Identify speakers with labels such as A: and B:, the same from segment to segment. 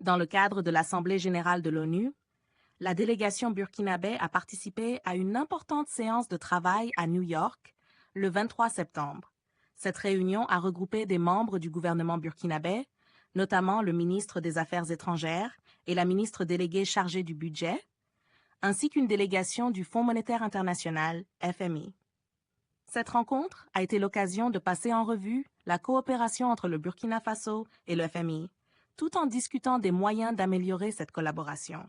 A: Dans le cadre de l'Assemblée générale de l'ONU, la délégation burkinabé a participé à une importante séance de travail à New York le 23 septembre. Cette réunion a regroupé des membres du gouvernement burkinabé, notamment le ministre des Affaires étrangères et la ministre déléguée chargée du budget, ainsi qu'une délégation du Fonds monétaire international, FMI. Cette rencontre a été l'occasion de passer en revue la coopération entre le Burkina Faso et le FMI, tout en discutant des moyens d'améliorer cette collaboration.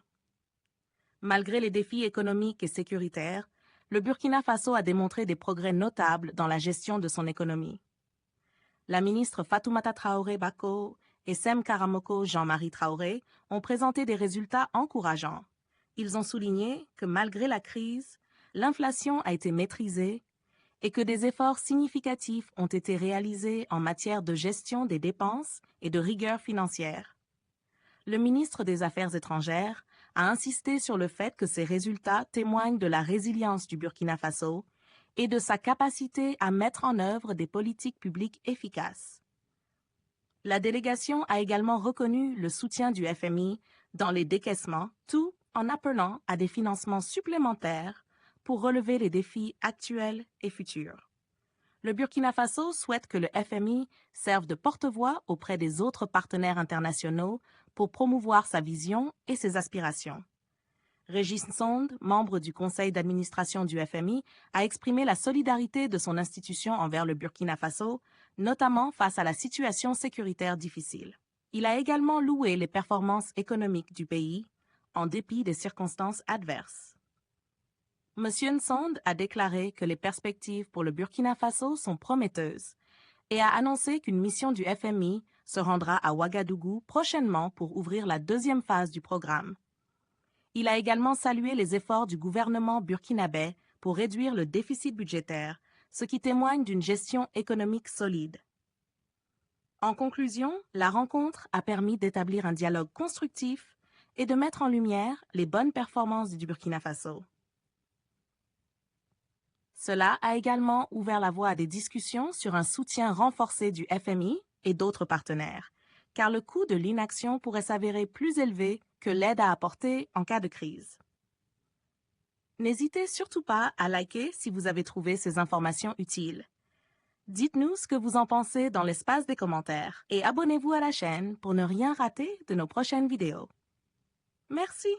A: Malgré les défis économiques et sécuritaires, le Burkina Faso a démontré des progrès notables dans la gestion de son économie. La ministre Fatoumata Traoré Bako et Sem Karamoko Jean-Marie Traoré ont présenté des résultats encourageants. Ils ont souligné que malgré la crise, l'inflation a été maîtrisée et que des efforts significatifs ont été réalisés en matière de gestion des dépenses et de rigueur financière. Le ministre des Affaires étrangères a insisté sur le fait que ces résultats témoignent de la résilience du Burkina Faso et de sa capacité à mettre en œuvre des politiques publiques efficaces. La délégation a également reconnu le soutien du FMI dans les décaissements, tout en appelant à des financements supplémentaires pour relever les défis actuels et futurs. Le Burkina Faso souhaite que le FMI serve de porte-voix auprès des autres partenaires internationaux pour promouvoir sa vision et ses aspirations. Régis Sonde, membre du conseil d'administration du FMI, a exprimé la solidarité de son institution envers le Burkina Faso, notamment face à la situation sécuritaire difficile. Il a également loué les performances économiques du pays, en dépit des circonstances adverses. M. Nsonde a déclaré que les perspectives pour le Burkina Faso sont prometteuses et a annoncé qu'une mission du FMI se rendra à Ouagadougou prochainement pour ouvrir la deuxième phase du programme. Il a également salué les efforts du gouvernement burkinabé pour réduire le déficit budgétaire, ce qui témoigne d'une gestion économique solide. En conclusion, la rencontre a permis d'établir un dialogue constructif et de mettre en lumière les bonnes performances du Burkina Faso. Cela a également ouvert la voie à des discussions sur un soutien renforcé du FMI et d'autres partenaires, car le coût de l'inaction pourrait s'avérer plus élevé que l'aide à apporter en cas de crise. N'hésitez surtout pas à liker si vous avez trouvé ces informations utiles. Dites-nous ce que vous en pensez dans l'espace des commentaires et abonnez-vous à la chaîne pour ne rien rater de nos prochaines vidéos. Merci!